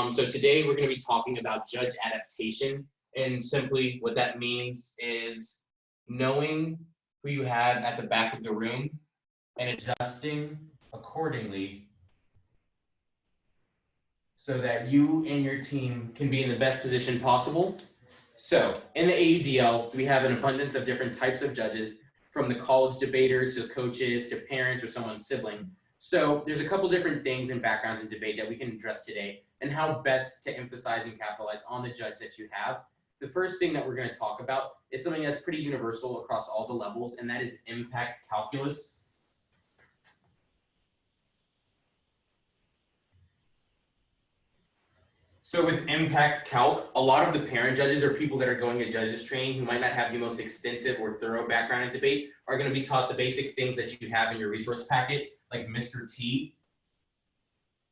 So today we're going to be talking about judge adaptation, and simply what that means is knowing who you have at the back of the room and adjusting accordingly so that you and your team can be in the best position possible. So in the AUDL, we have an abundance of different types of judges, from the college debaters to coaches to parents or someone's sibling. So there's a couple different things and backgrounds in debate that we can address today and how best to emphasize and capitalize on the judge that you have. The first thing that we're going to talk about is something that's pretty universal across all the levels, and that is impact calculus. So with impact calc, a lot of the parent judges or people that are going to judges training who might not have the most extensive or thorough background in debate are going to be taught the basic things that you have in your resource packet, like Mr. T.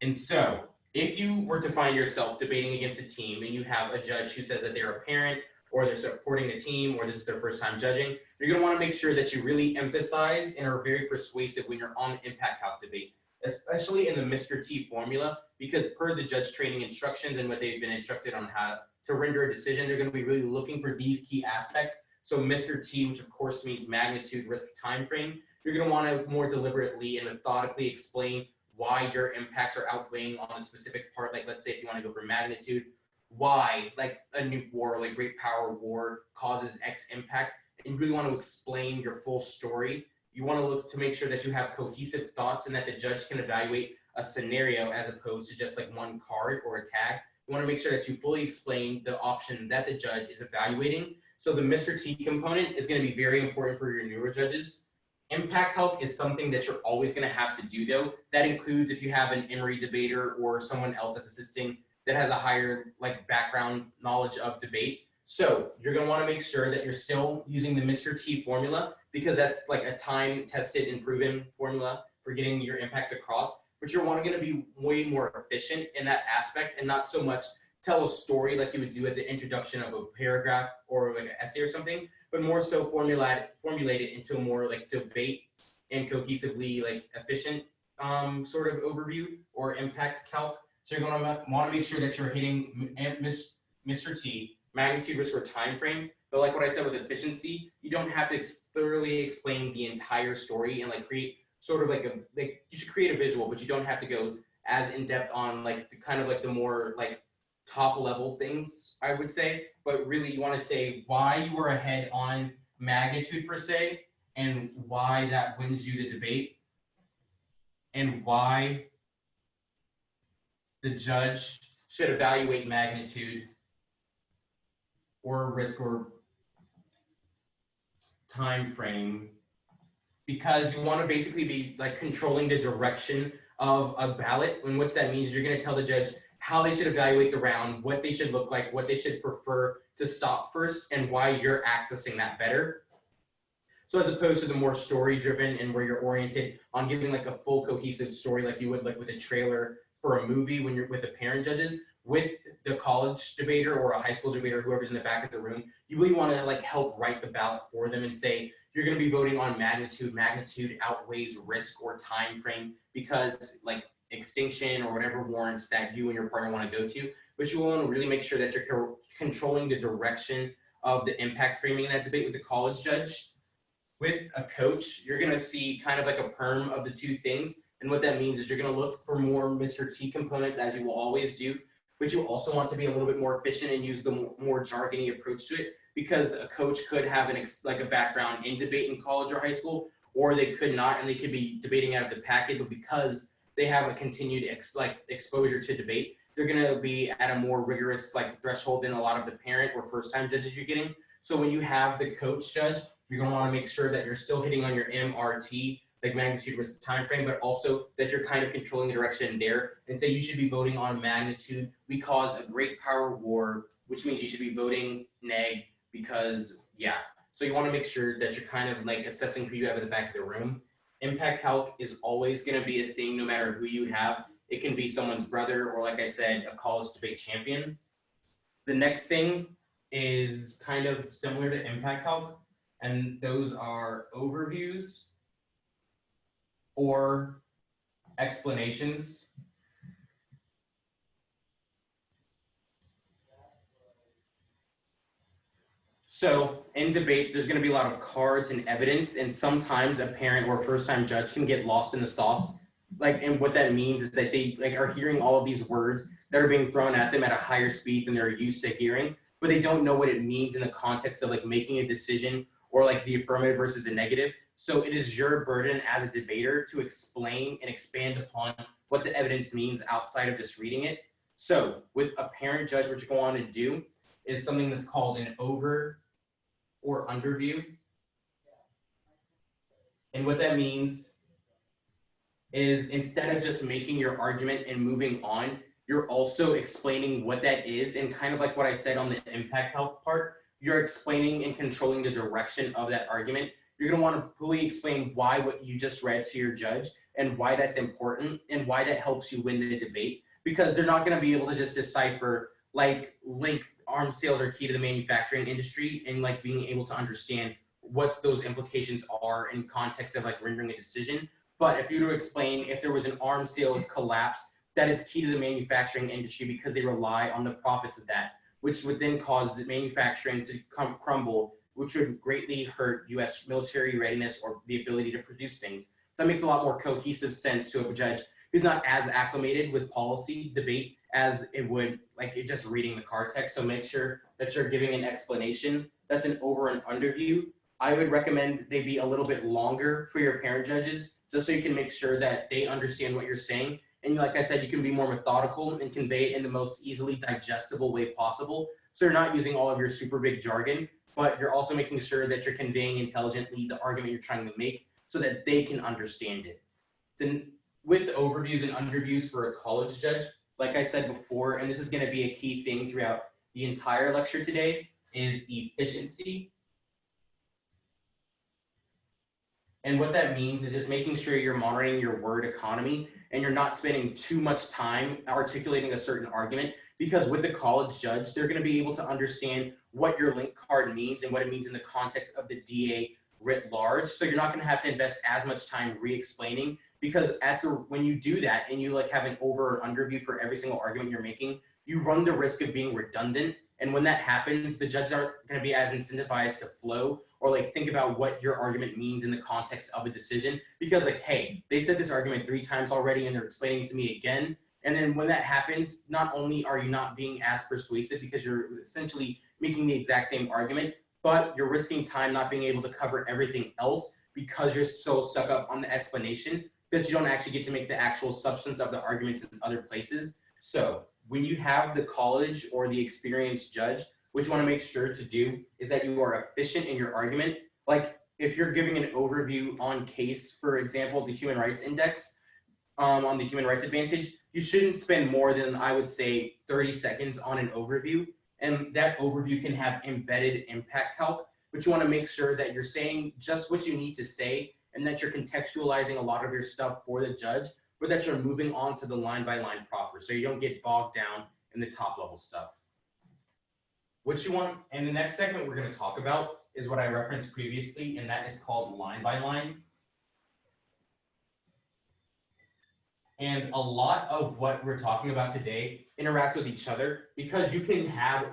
And so if you were to find yourself debating against a team and you have a judge who says that they're a parent or they're supporting the team or this is their first time judging, you're going to want to make sure that you really emphasize and are very persuasive when you're on impact calc debate, especially in the Mr. T formula, because per the judge training instructions and what they've been instructed on how to render a decision, they're going to be really looking for these key aspects. So Mr. T, which of course means magnitude, risk, time frame, you're going to want to more deliberately and methodically explain why your impacts are outweighing on a specific part. Like let's say if you want to go for magnitude, why like a nuke war, like great power war causes X impact, and you really want to explain your full story. You want to look to make sure that you have cohesive thoughts and that the judge can evaluate a scenario as opposed to just like one card or a tag. You want to make sure that you fully explain the option that the judge is evaluating. So the Mr. T component is going to be very important for your newer judges. Impact calc is something that you're always going to have to do though. That includes if you have an Emory debater or someone else that's assisting that has a higher like background knowledge of debate. So you're going to want to make sure that you're still using the Mr. T formula, because that's like a time tested and proven formula for getting your impacts across. But you're going to be way more efficient in that aspect and not so much tell a story like you would do at the introduction of a paragraph or like an essay or something, but more so formulate it into a more like debate and cohesively like efficient sort of overview or impact calc. So you're going to want to make sure that you're hitting Mr. T, magnitude, risk, or time frame. But like what I said with efficiency, you don't have to thoroughly explain the entire story and like create sort of like you should create a visual, but you don't have to go as in depth on like the kind of like the more like top level things, I would say. But really you want to say why you were ahead on magnitude per se, and why that wins you the debate, and why the judge should evaluate magnitude or risk or time frame, because you want to basically be like controlling the direction of a ballot. And what that means is you're going to tell the judge how they should evaluate the round, what they should look like, what they should prefer to stop first, and why you're accessing that better. So as opposed to the more story driven and where you're oriented on giving like a full cohesive story like you would like with a trailer for a movie when you're with the parent judges, with the college debater or a high school debater, whoever's in the back of the room, you really want to like help write the ballot for them and say, you're going to be voting on magnitude. Magnitude outweighs risk or time frame because like extinction or whatever warrants that you and your partner want to go to. But you want to really make sure that you're controlling the direction of the impact framing in that debate with the college judge. With a coach, you're going to see kind of like a perm of the two things. And what that means is you're going to look for more Mr. T components, as you will always do, but you also want to be a little bit more efficient and use the more jargony approach to it, because a coach could have a background in debate in college or high school, or they could not, and they could be debating out of the packet, but because they have a continued exposure to debate, they're going to be at a more rigorous like threshold than a lot of the parent or first time judges you're getting. So when you have the coach judge, you're going to want to make sure that you're still hitting on your MRT, like magnitude, risk, time frame, but also that you're kind of controlling the direction there, and say you should be voting on magnitude. We cause a great power war, which means you should be voting neg because, yeah. So you want to make sure that you're kind of like assessing who you have at the back of the room. Impact calc is always going to be a thing no matter who you have. It can be someone's brother or, like I said, a college debate champion. The next thing is kind of similar to impact calc, and those are overviews or explanations. So in debate, there's going to be a lot of cards and evidence, and sometimes a parent or a first-time judge can get lost in the sauce. And what that means is that they are hearing all of these words that are being thrown at them at a higher speed than they're used to hearing, but they don't know what it means in the context of making a decision or the affirmative versus the negative. So it is your burden as a debater to explain and expand upon what the evidence means outside of just reading it. So with a parent judge, what you're going to do is something that's called an over or under view. And what that means is instead of just making your argument and moving on, you're also explaining what that is, and kind of like what I said on the impact health part, you're explaining and controlling the direction of that argument. You're going to want to fully explain why what you just read to your judge and why that's important and why that helps you win the debate, because they're not going to be able to just decipher arms sales are key to the manufacturing industry and being able to understand what those implications are in context of rendering a decision. But if you were to explain if there was an arms sales collapse, that is key to the manufacturing industry because they rely on the profits of that, which would then cause the manufacturing to crumble, which would greatly hurt U.S. military readiness or the ability to produce things. That makes a lot more cohesive sense to a judge who's not as acclimated with policy debate as it would just reading the card text. So make sure that you're giving an explanation. That's an over and under view. I would recommend they be a little bit longer for your parent judges, just so you can make sure that they understand what you're saying. And like I said, you can be more methodical and convey it in the most easily digestible way possible. So you're not using all of your super big jargon, but you're also making sure that you're conveying intelligently the argument you're trying to make so that they can understand it. Then with overviews and underviews for a college judge, like I said before, and this is going to be a key thing throughout the entire lecture today, is efficiency. And what that means is just making sure you're monitoring your word economy and you're not spending too much time articulating a certain argument, because with the college judge, they're going to be able to understand what your link card means and what it means in the context of the DA writ large. So you're not going to have to invest as much time re-explaining, because when you do that and you have an over or under view for every single argument you're making, you run the risk of being redundant. And when that happens, the judges aren't going to be as incentivized to flow or think about what your argument means in the context of a decision, because hey, they said this argument 3 times already and they're explaining it to me again. And then when that happens, not only are you not being as persuasive because you're essentially making the exact same argument, but you're risking time not being able to cover everything else because you're so stuck up on the explanation that you don't actually get to make the actual substance of the arguments in other places. So when you have the college or the experienced judge, what you want to make sure to do is that you are efficient in your argument. If you're giving an overview on case, for example, the Human Rights Index, on the Human Rights Advantage, you shouldn't spend more than, I would say, 30 seconds on an overview. And that overview can have embedded impact calc, but you want to make sure that you're saying just what you need to say and that you're contextualizing a lot of your stuff for the judge, but that you're moving on to the line by line proper, so you don't get bogged down in the top level stuff. What you want, and the next segment we're going to talk about is what I referenced previously, and that is called line by line. And a lot of what we're talking about today interact with each other, because you can have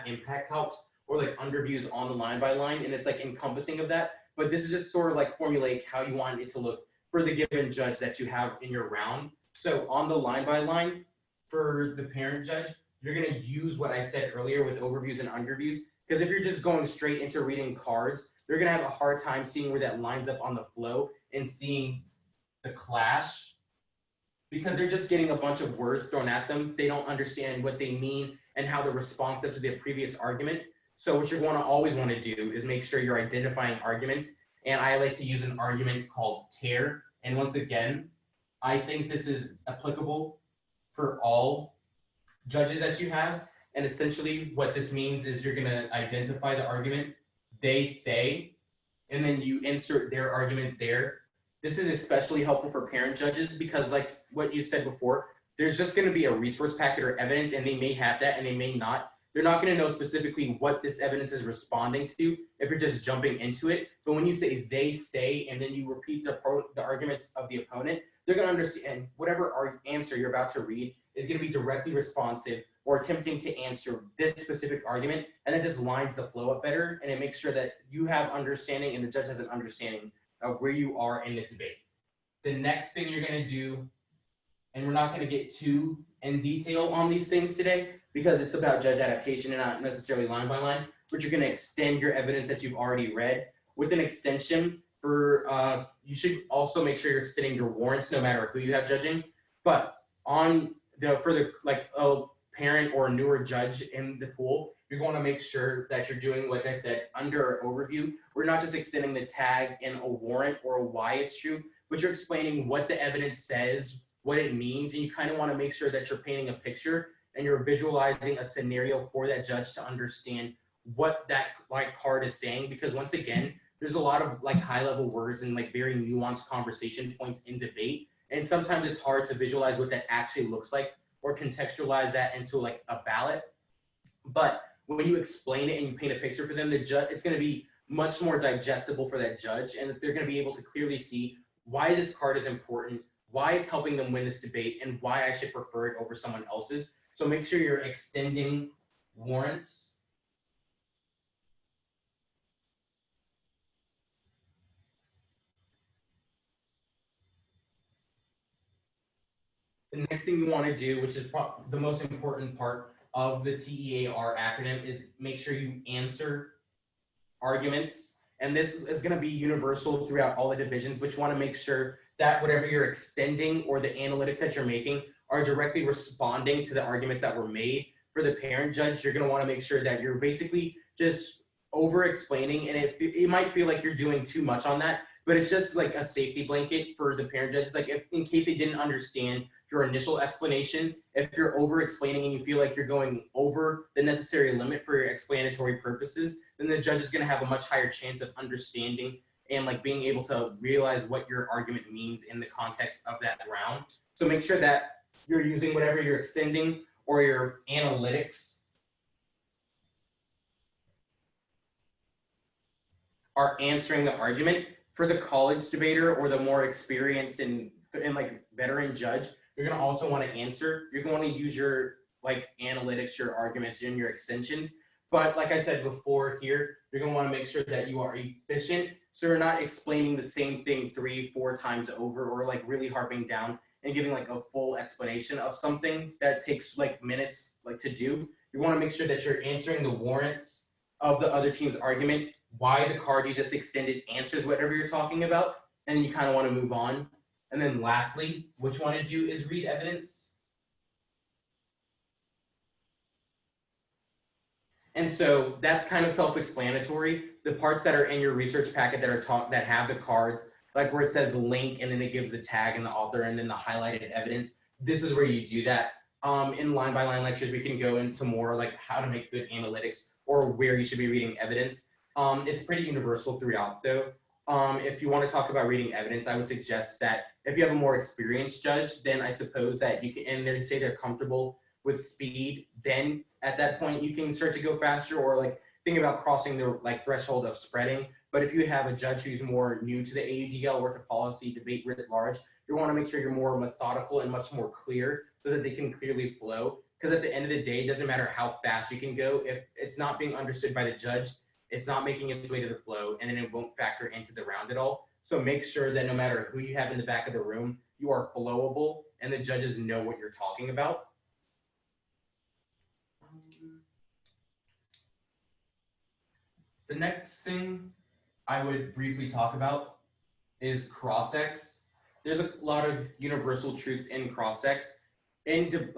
impact calcs or underviews on the line by line, and it's encompassing of that. But this is just sort of formulaic how you want it to look for the given judge that you have in your round. So on the line by line for the parent judge, you're going to use what I said earlier with overviews and underviews, because if you're just going straight into reading cards, you're going to have a hard time seeing where that lines up on the flow and seeing the clash, because they're just getting a bunch of words thrown at them. They don't understand what they mean and how they're responsive to the previous argument. So what you're going to always want to do is make sure you're identifying arguments. And I like to use an argument called tear. And once again, I think this is applicable for all judges that you have. And essentially what this means is you're going to identify the argument, they say, and then you insert their argument there. This is especially helpful for parent judges because, like what you said before, there's just going to be a resource packet or evidence, and they may have that and they may not. They're not going to know specifically what this evidence is responding to if you're just jumping into it. But when you say they say and then you repeat the arguments of the opponent, they're going to understand whatever answer you're about to read is going to be directly responsive or attempting to answer this specific argument, and it just lines the flow up better, and it makes sure that you have understanding and the judge has an understanding of where you are in the debate. The next thing you're going to do, and we're not going to get too in detail on these things today because it's about judge adaptation and not necessarily line by line, but you're going to extend your evidence that you've already read. With an extension, you should also make sure you're extending your warrants no matter who you have judging. But for a parent or a newer judge in the pool, you're going to make sure that you're doing, like I said, under an overview. We're not just extending the tag in a warrant or why it's true, but you're explaining what the evidence says, what it means, and you kind of want to make sure that you're painting a picture and you're visualizing a scenario for that judge to understand what that card is saying. Because once again, there's a lot of high level words and very nuanced conversation points in debate, and sometimes it's hard to visualize what that actually looks like or contextualize that into a ballot. But when you explain it and you paint a picture for them, the judge, it's going to be much more digestible for that judge, and they're going to be able to clearly see why this card is important, why it's helping them win this debate, and why I should prefer it over someone else's. So make sure you're extending warrants. The next thing you want to do, which is the most important part of the TEAR acronym, is make sure you answer arguments. And this is going to be universal throughout all the divisions, but you want to make sure that whatever you're extending or the analytics that you're making are directly responding to the arguments that were made. For the parent judge, you're going to want to make sure that you're basically just over explaining, and it might feel like you're doing too much on that, but it's just a safety blanket for the parent judges. If in case they didn't understand your initial explanation, if you're over explaining and you feel like you're going over the necessary limit for your explanatory purposes, then the judge is going to have a much higher chance of understanding and being able to realize what your argument means in the context of that round. So make sure that you're using whatever you're extending or your analytics are answering the argument. For the college debater or the more experienced and veteran judge, you're going to also want to answer. You're going to use your analytics, your arguments, and your extensions. But like I said before here, you're going to want to make sure that you are efficient. So you're not explaining the same thing 3-4 times over, or really harping down and giving a full explanation of something that takes minutes to do. You want to make sure that you're answering the warrants of the other team's argument, why the card you just extended answers whatever you're talking about, and then you kind of want to move on. And then lastly, what you want to do is read evidence. And so that's kind of self-explanatory. The parts that are in your research packet that have the cards, where it says link and then it gives the tag and the author and then the highlighted evidence, this is where you do that. In line-by-line lectures, we can go into more how to make good analytics or where you should be reading evidence. It's pretty universal throughout though. If you want to talk about reading evidence, I would suggest that if you have a more experienced judge, then I suppose that you can, and they say they're comfortable with speed, then at that point you can start to go faster or think about crossing the threshold of spreading. But if you have a judge who's more new to the AUDL or to policy debate writ large, you want to make sure you're more methodical and much more clear so that they can clearly flow. Because at the end of the day, it doesn't matter how fast you can go. If it's not being understood by the judge, it's not making its way to the flow, and then it won't factor into the round at all. So make sure that no matter who you have in the back of the room, you are flowable and the judges know what you're talking about. The next thing I would briefly talk about is cross-ex. There's a lot of universal truths in cross-ex. And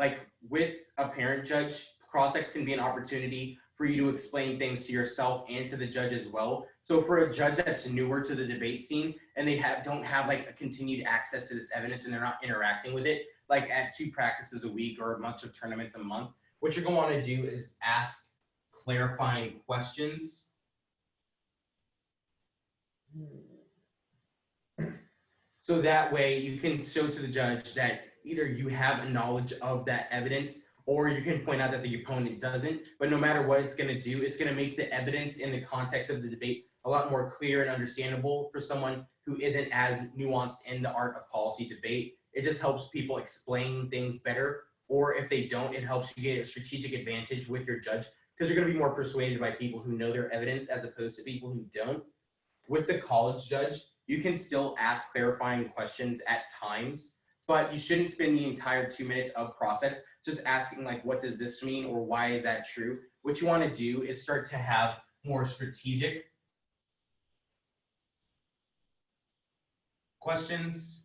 with a parent judge, cross-ex can be an opportunity for you to explain things to yourself and to the judge as well. So for a judge that's newer to the debate scene and they don't have a continued access to this evidence and they're not interacting with it, at 2 practices a week or a bunch of tournaments a month, what you're going to want to do is ask clarifying questions. So that way you can show to the judge that either you have a knowledge of that evidence or you can point out that the opponent doesn't. But no matter what it's going to do, it's going to make the evidence in the context of the debate a lot more clear and understandable for someone who isn't as nuanced in the art of policy debate. It just helps people explain things better or if they don't, it helps you get a strategic advantage with your judge because you're going to be more persuaded by people who know their evidence as opposed to people who don't. With the college judge, you can still ask clarifying questions at times, but you shouldn't spend the entire 2 minutes of cross-ex just asking like, what does this mean or why is that true? What you want to do is start to have more strategic questions.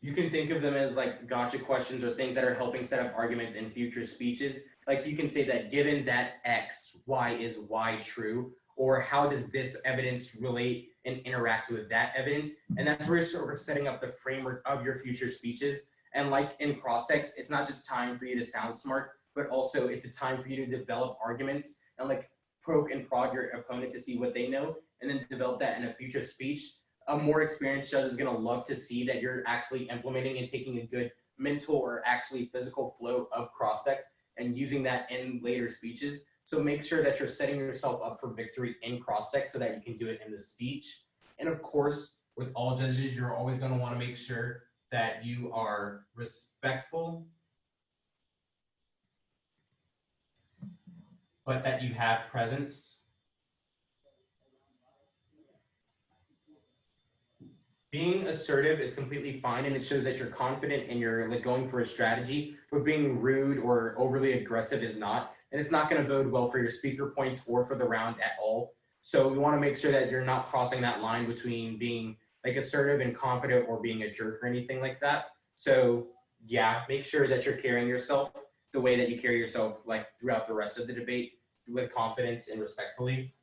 You can think of them as like gotcha questions or things that are helping set up arguments in future speeches. Like you can say that given that X, Y is Y true, or how does this evidence relate and interact with that evidence? And that's where you're sort of setting up the framework of your future speeches. And like in cross-ex, it's not just time for you to sound smart, but also it's a time for you to develop arguments and like poke and prod your opponent to see what they know, and then develop that in a future speech. A more experienced judge is going to love to see that you're actually implementing and taking a good mental or actually physical flow of cross-ex and using that in later speeches. So make sure that you're setting yourself up for victory in cross-ex so that you can do it in the speech. And of course, with all judges, you're always going to want to make sure that you are respectful, but that you have presence. Being assertive is completely fine, and it shows that you're confident and you're like going for a strategy, but being rude or overly aggressive is not, and it's not going to bode well for your speaker points or for the round at all. So we want to make sure that you're not crossing that line between being like assertive and confident or being a jerk or anything like that. So yeah, make sure that you're carrying yourself the way that you carry yourself like throughout the rest of the debate with confidence and respectfully.